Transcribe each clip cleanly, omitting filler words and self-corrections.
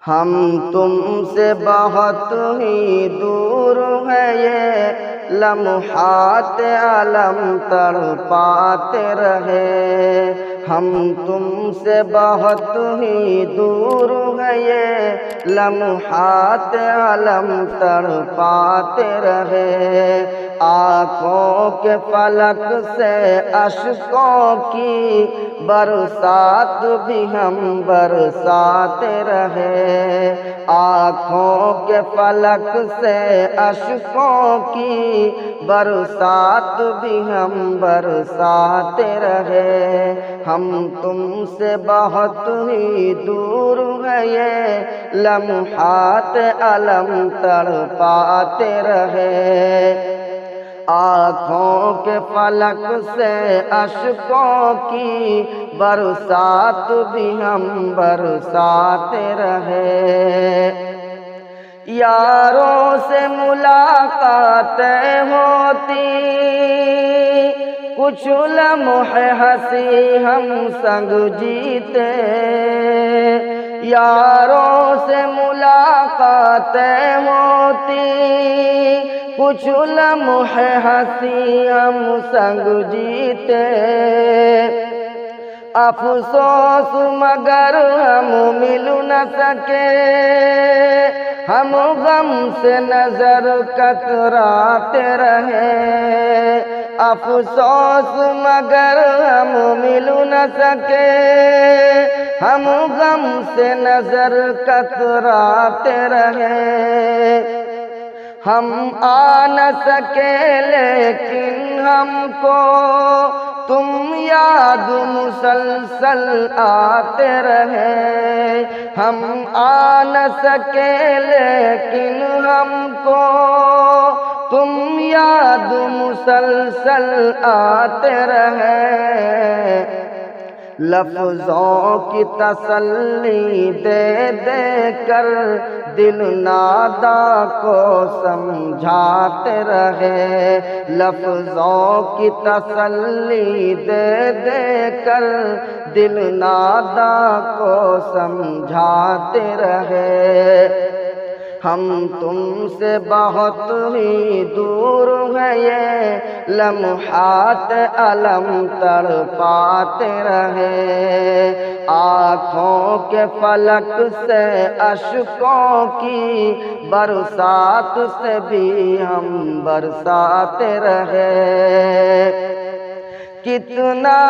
ہم تم سے بہت ہی دور ہے یہ لمحات علم تڑپاتے رہے. ہم تم سے بہت ہی دور ہے یہ لمحات علم تڑپاتے رہے. آنکھوں کے فلک سے اشکوں کی برسات بھی ہم برساتے رہے. آنکھوں کے فلک سے اشکوں کی برسات بھی ہم برساتے رہے. ہم تم سے بہت ہی دور ہے یہ لمحات علم تڑپاتے رہے. آنکھوں کے فلک سے اشکوں کی برسات بھی ہم برساتے رہے. یاروں سے ملاقاتیں ہوتی کچھ لمحے ہنسی ہم سنگ جیتے. یاروں سے ملاقاتیں ہوتی کچھ لمحے ہنسی ہم سنگ جیتے. افسوس مگر ہم مل نہ سکے ہم غم سے نظر کتراتے رہے. افسوس مگر ہم مل نہ سکے ہم غم سے نظر کتراتے رہے. ہم آ نہ سکے لیکن ہم کو تم یاد مسلسل آتے رہے. ہم آ نہ سکے لیکن ہم کو تم یاد مسلسل آتے رہے. لفظوں کی تسلی دے دے کر دل ناداں کو سمجھاتے رہے. لفظوں کی تسلی دے دے کر دل ناداں کو سمجھاتے رہے. ہم تم سے بہت ہی دور ہے یہ لمحات علم تڑپاتے رہے. آنکھوں کے فلک سے اشکوں کی برسات سے بھی ہم برساتے رہے. کتنا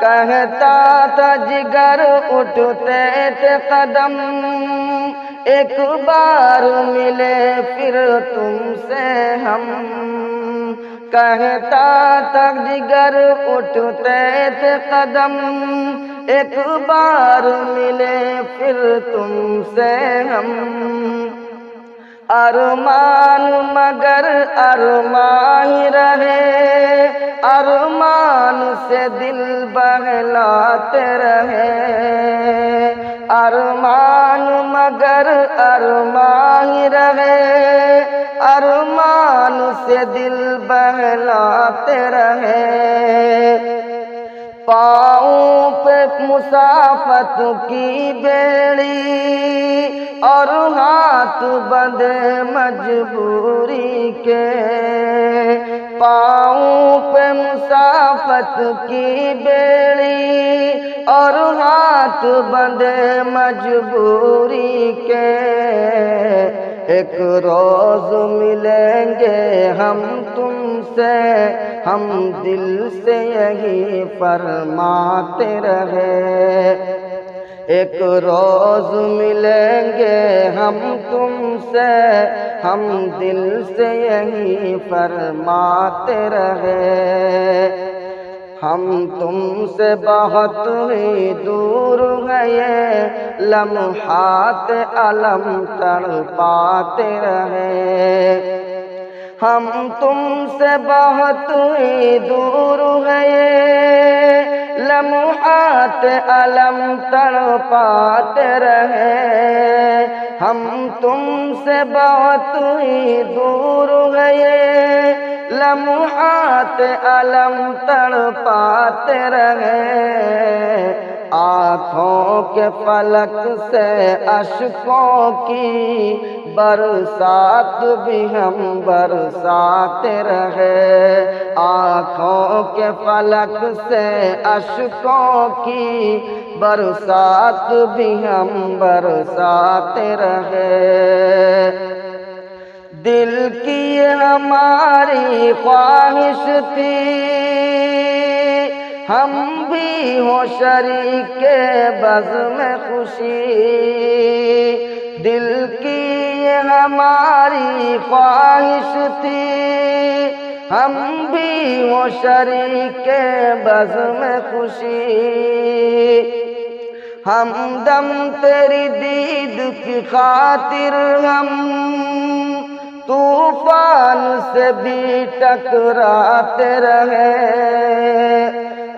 کہتا تھا جگر اٹھتے تھے قدم ایک بار ملے پھر تم سے ہم. کہتا تھا جگر اٹھتے تھے قدم ایک بار ملے پھر تم سے ہم. ارمان مگر ارمان ہی رہے ارمان سے دل بہلاتے رہے. ارمان مگر ارمان ہی رہے ارمان سے دل بہلاتے رہے. پاؤں پہ مسافت کی بیڑی اور ہاتھ بندھے مجبوری کے. پاؤں پہ مسافت کی بیڑی اور ہاتھ بندھے مجبوری کے. ایک روز ملیں گے ہم تم سے ہم دل سے یہی فرماتے رہے. ایک روز ملیں گے ہم تم سے ہم دل سے یہی فرماتے رہے. ہم تم سے بہت ہی دور ہے یہ لمحات علم تڑپاتے رہے. ہم تم سے بہت ہی دور ہے یہ لمحات علم تڑپاتے رہے. ہم تم سے بہت ہی دور ہے یہ لمحات علم تڑپاتے رہے، آنکھوں کے فلک سے اشکوں کی برسات بھی ہم برساتے رہے، آنکھوں کے فلک سے اشکوں کی برسات بھی ہم برساتے رہے۔ دل کی یہ ہماری خواہش تھی، ہم بھی ہوں شریک بزم خوشی، دل کی یہ ہماری خواہش تھی، ہم بھی ہوں شریک بزم خوشی، ہمدم تیری دید کی خاطر ہم طوفان سے بھی ٹکراتے رہے،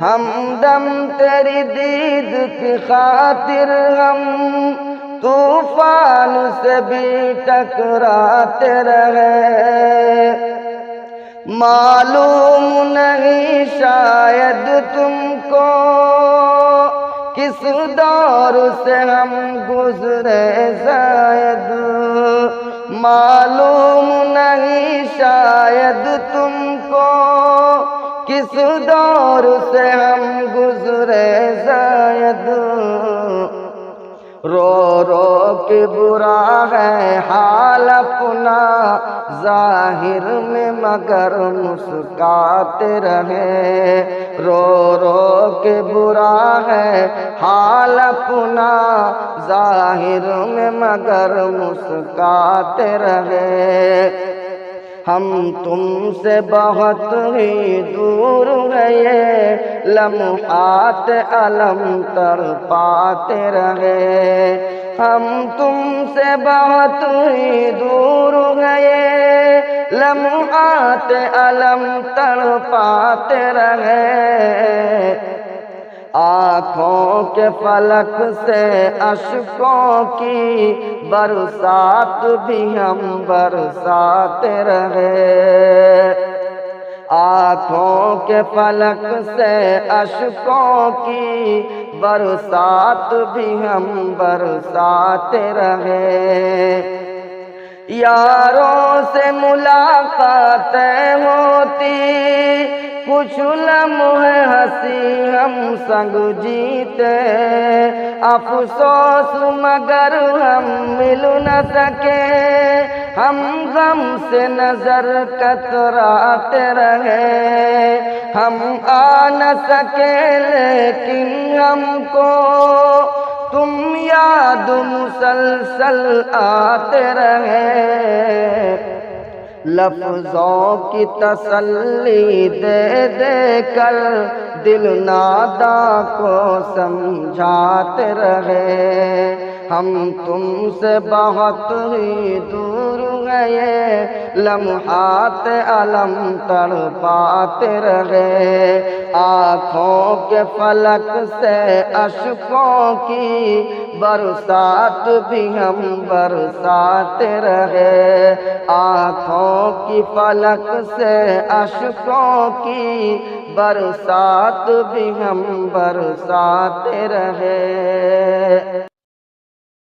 ہمدم تیری دید کی خاطر ہم طوفان سے بھی ٹکراتے رہے، معلوم نہیں شاید تم کو کس دور سے ہم گزرے زائد، معلوم نہیں شاید تم کو کس دور سے ہم گزرے زائد، رو رو کے برا ہے حال اپنا ظاہر میں مگر مسکاتے رہے، رو رو کے برا ہے حال اپنا ظاہر میں مگر مسکاتے رہے، ہم تم سے بہت ہی دور ہیں یہ لمحات علم تڑپاتے رہے، ہم تم سے بہت ہی دور ہیں یہ لمحات علم تڑپاتے رہے، آنکھوں کے فلک سے اشکوں کی برسات بھی ہم برساتے رہے، آنکھوں کے فلک سے اشکوں کی برسات بھی ہم برساتے رہے، یاروں سے ملاقاتیں ہوتی کچھ لمحے ہنسی ہم سنگ جیتے، افسوس مگر ہم مل نہ سکے، ہم غم سے نظر کتراتے رہے، ہم آ نہ سکے لیکن ہم کو تم یاد مسلسل آتے رہے، لفظوں کی تسلی دے دے کر دل ناداں کو سمجھاتے رہے، ہم تم سے بہت ہی دور گئے لمحات علم تڑپاتے رہے، آنکھوں کے فلک سے اشکوں کی برسات بھی ہم برساتے رہے، آنکھوں کی فلک سے اشکوں کی برسات بھی ہم برساتے رہے۔